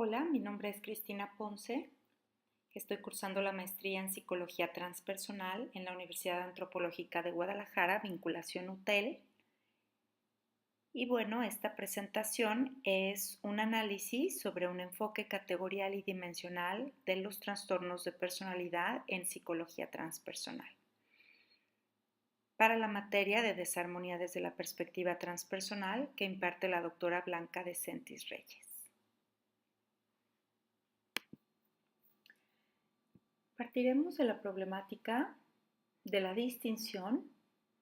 Hola, mi nombre es Cristina Ponce. Estoy cursando la maestría en Psicología Transpersonal en la Universidad Antropológica de Guadalajara, vinculación UTEL. Y bueno, esta presentación es un análisis sobre un enfoque categorial y dimensional de los trastornos de personalidad en psicología transpersonal. Para la materia de desarmonía desde la perspectiva transpersonal que imparte la doctora Blanca de Sentis Reyes. Partiremos de la problemática de la distinción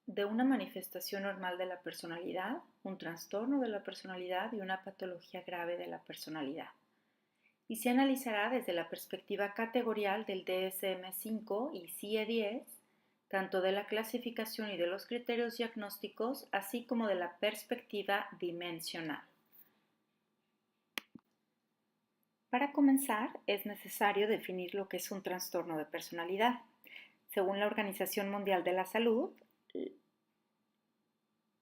de una manifestación normal de la personalidad, un trastorno de la personalidad y una patología grave de la personalidad. Y se analizará desde la perspectiva categorial del DSM-5 y CIE-10, tanto de la clasificación y de los criterios diagnósticos, así como de la perspectiva dimensional. Para comenzar, es necesario definir lo que es un trastorno de personalidad. Según la Organización Mundial de la Salud,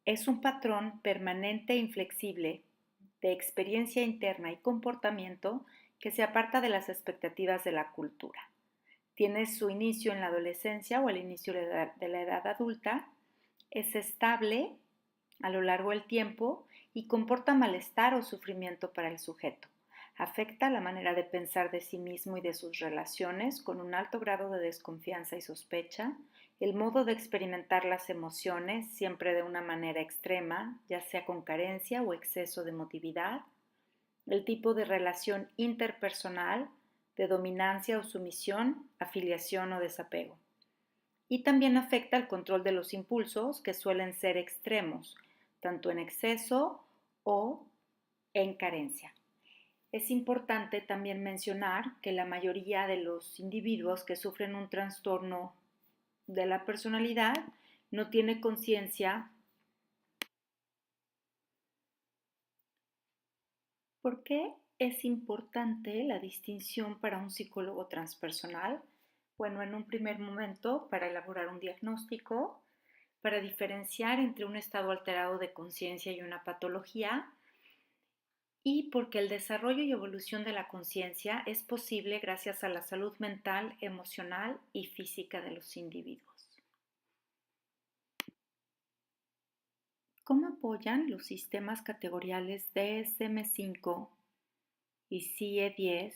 es un patrón permanente e inflexible de experiencia interna y comportamiento que se aparta de las expectativas de la cultura. Tiene su inicio en la adolescencia o al inicio de la edad adulta, es estable a lo largo del tiempo y comporta malestar o sufrimiento para el sujeto. Afecta la manera de pensar de sí mismo y de sus relaciones con un alto grado de desconfianza y sospecha, el modo de experimentar las emociones siempre de una manera extrema, ya sea con carencia o exceso de emotividad, el tipo de relación interpersonal, de dominancia o sumisión, afiliación o desapego. Y también afecta el control de los impulsos que suelen ser extremos, tanto en exceso o en carencia. Es importante también mencionar que la mayoría de los individuos que sufren un trastorno de la personalidad no tiene conciencia. ¿Por qué es importante la distinción para un psicólogo transpersonal? Bueno, en un primer momento, para elaborar un diagnóstico, para diferenciar entre un estado alterado de conciencia y una patología, y porque el desarrollo y evolución de la conciencia es posible gracias a la salud mental, emocional y física de los individuos. ¿Cómo apoyan los sistemas categoriales DSM-5 y CIE-10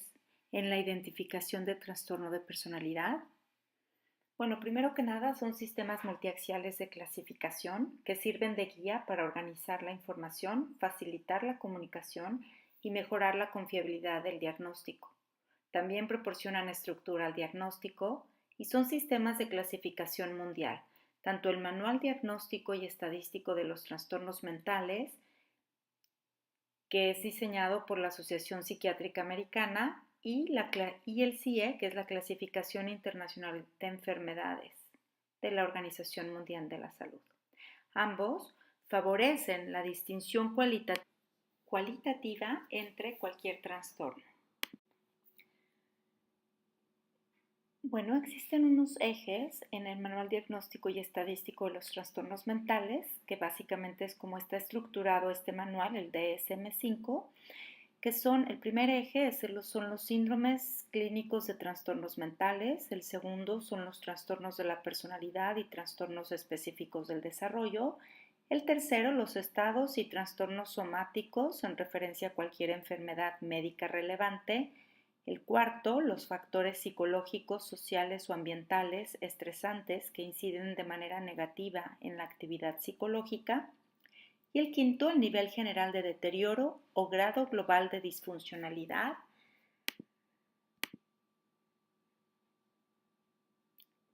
en la identificación de trastorno de personalidad? Bueno, primero que nada son sistemas multiaxiales de clasificación que sirven de guía para organizar la información, facilitar la comunicación y mejorar la confiabilidad del diagnóstico. También proporcionan estructura al diagnóstico y son sistemas de clasificación mundial. Tanto el Manual Diagnóstico y Estadístico de los Trastornos Mentales, que es diseñado por la Asociación Psiquiátrica Americana, y el CIE, que es la Clasificación Internacional de Enfermedades de la Organización Mundial de la Salud. Ambos favorecen la distinción cualitativa entre cualquier trastorno. Bueno, existen unos ejes en el Manual Diagnóstico y Estadístico de los Trastornos Mentales, que básicamente es como está estructurado este manual, el DSM-5, que son, el primer eje son los síndromes clínicos de trastornos mentales, el segundo son los trastornos de la personalidad y trastornos específicos del desarrollo, el tercero los estados y trastornos somáticos en referencia a cualquier enfermedad médica relevante, el cuarto los factores psicológicos, sociales o ambientales estresantes que inciden de manera negativa en la actividad psicológica, y el quinto, el nivel general de deterioro o grado global de disfuncionalidad.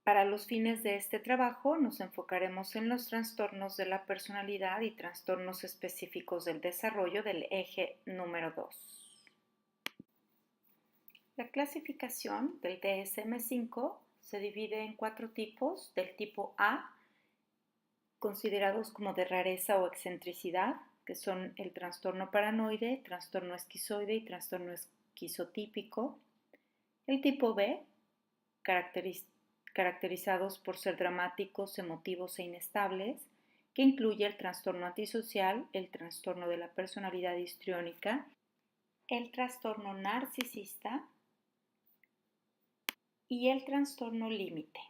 Para los fines de este trabajo nos enfocaremos en los trastornos de la personalidad y trastornos específicos del desarrollo del eje número 2. La clasificación del DSM-5 se divide en 4 tipos, del tipo A, considerados como de rareza o excentricidad, que son el trastorno paranoide, trastorno esquizoide y trastorno esquizotípico. El tipo B, caracterizados por ser dramáticos, emotivos e inestables, que incluye el trastorno antisocial, el trastorno de la personalidad histriónica el trastorno narcisista y el trastorno límite.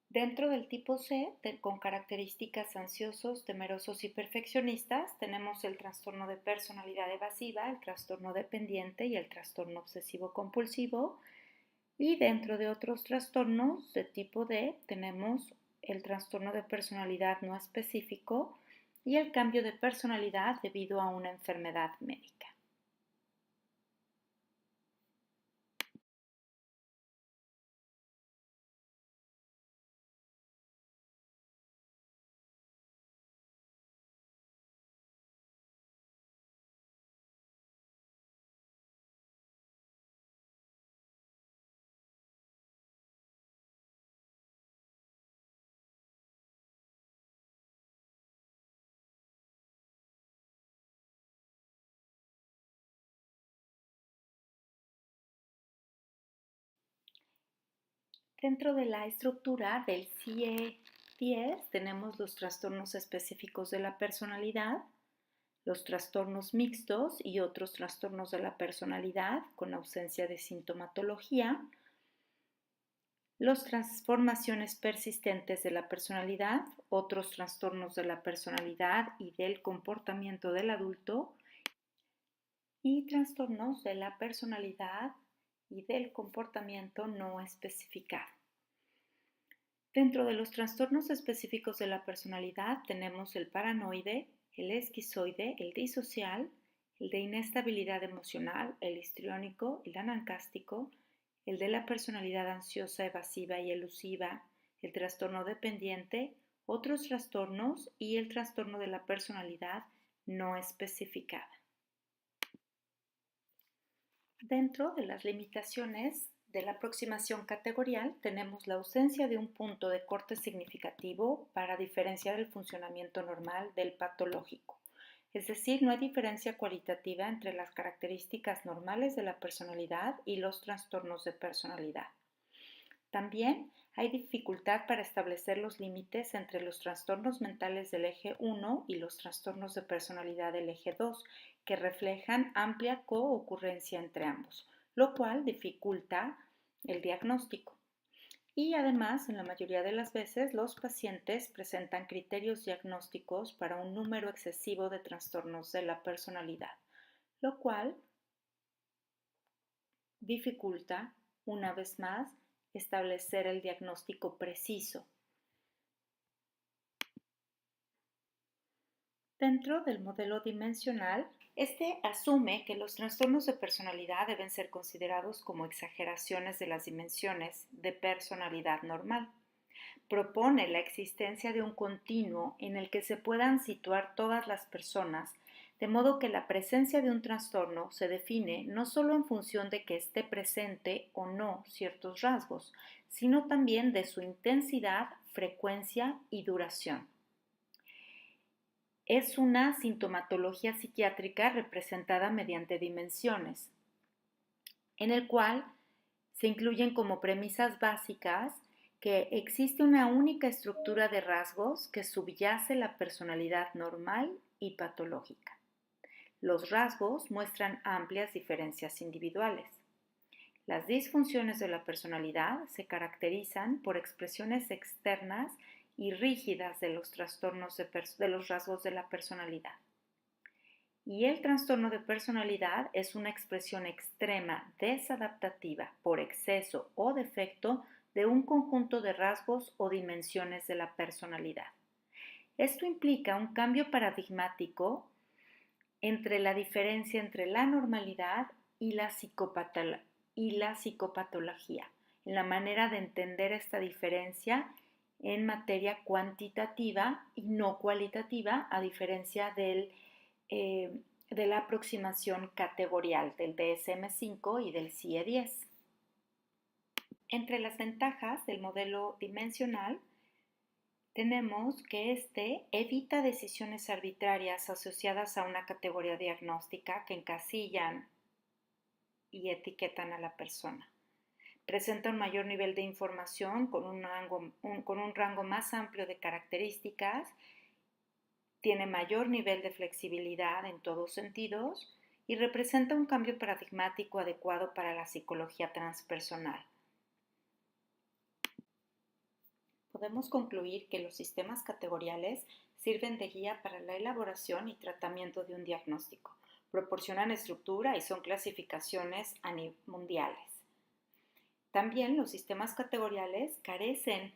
Dentro del tipo C, con características ansiosos, temerosos y perfeccionistas, tenemos el trastorno de personalidad evasiva, el trastorno dependiente y el trastorno obsesivo-compulsivo. Y dentro de otros trastornos de tipo D, tenemos el trastorno de personalidad no específico y el cambio de personalidad debido a una enfermedad médica. Dentro de la estructura del CIE-10 tenemos los trastornos específicos de la personalidad, los trastornos mixtos y otros trastornos de la personalidad con ausencia de sintomatología, las transformaciones persistentes de la personalidad, otros trastornos de la personalidad y del comportamiento del adulto, y trastornos de la personalidad y del comportamiento no especificado. Dentro de los trastornos específicos de la personalidad tenemos el paranoide, el esquizoide, el disocial, el de inestabilidad emocional, el histriónico, el anancástico, el de la personalidad ansiosa, evasiva y elusiva, el trastorno dependiente, otros trastornos y el trastorno de la personalidad no especificada. Dentro de las limitaciones de la aproximación categorial tenemos la ausencia de un punto de corte significativo para diferenciar el funcionamiento normal del patológico. Es decir, no hay diferencia cualitativa entre las características normales de la personalidad y los trastornos de personalidad. También hay dificultad para establecer los límites entre los trastornos mentales del eje 1 y los trastornos de personalidad del eje 2, que reflejan amplia coocurrencia entre ambos, lo cual dificulta el diagnóstico. Y además, en la mayoría de las veces, los pacientes presentan criterios diagnósticos para un número excesivo de trastornos de la personalidad, lo cual dificulta, una vez más, establecer el diagnóstico preciso. Dentro del modelo dimensional, este asume que los trastornos de personalidad deben ser considerados como exageraciones de las dimensiones de personalidad normal. Propone la existencia de un continuo en el que se puedan situar todas las personas, de modo que la presencia de un trastorno se define no solo en función de que esté presente o no ciertos rasgos, sino también de su intensidad, frecuencia y duración. Es una sintomatología psiquiátrica representada mediante dimensiones, en el cual se incluyen como premisas básicas que existe una única estructura de rasgos que subyace la personalidad normal y patológica. Los rasgos muestran amplias diferencias individuales. Las disfunciones de la personalidad se caracterizan por expresiones externas y rígidas de los trastornos de los rasgos de la personalidad. Y el trastorno de personalidad es una expresión extrema desadaptativa por exceso o defecto de un conjunto de rasgos o dimensiones de la personalidad. Esto implica un cambio paradigmático entre la diferencia entre la normalidad y la psicopatología, en la manera de entender esta diferencia en materia cuantitativa y no cualitativa, a diferencia de la aproximación categorial del DSM-5 y del CIE-10. Entre las ventajas del modelo dimensional tenemos que este evita decisiones arbitrarias asociadas a una categoría diagnóstica que encasillan y etiquetan a la persona. Presenta un mayor nivel de información con un rango más amplio de características, tiene mayor nivel de flexibilidad en todos sentidos y representa un cambio paradigmático adecuado para la psicología transpersonal. Podemos concluir que los sistemas categoriales sirven de guía para la elaboración y tratamiento de un diagnóstico, proporcionan estructura y son clasificaciones mundiales. También los sistemas categoriales carecen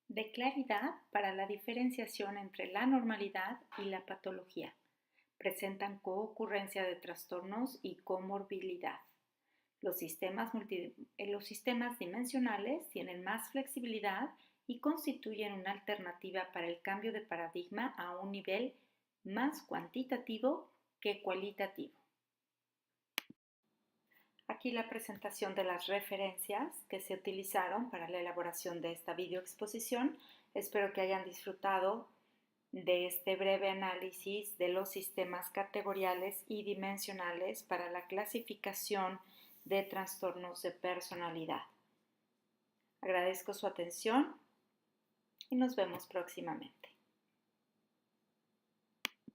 de claridad para la diferenciación entre la normalidad y la patología. Presentan coocurrencia de trastornos y comorbilidad. Los sistemas dimensionales tienen más flexibilidad y constituyen una alternativa para el cambio de paradigma a un nivel más cuantitativo que cualitativo. Aquí la presentación de las referencias que se utilizaron para la elaboración de esta videoexposición. Espero que hayan disfrutado de este breve análisis de los sistemas categoriales y dimensionales para la clasificación de trastornos de personalidad. Agradezco su atención y nos vemos próximamente.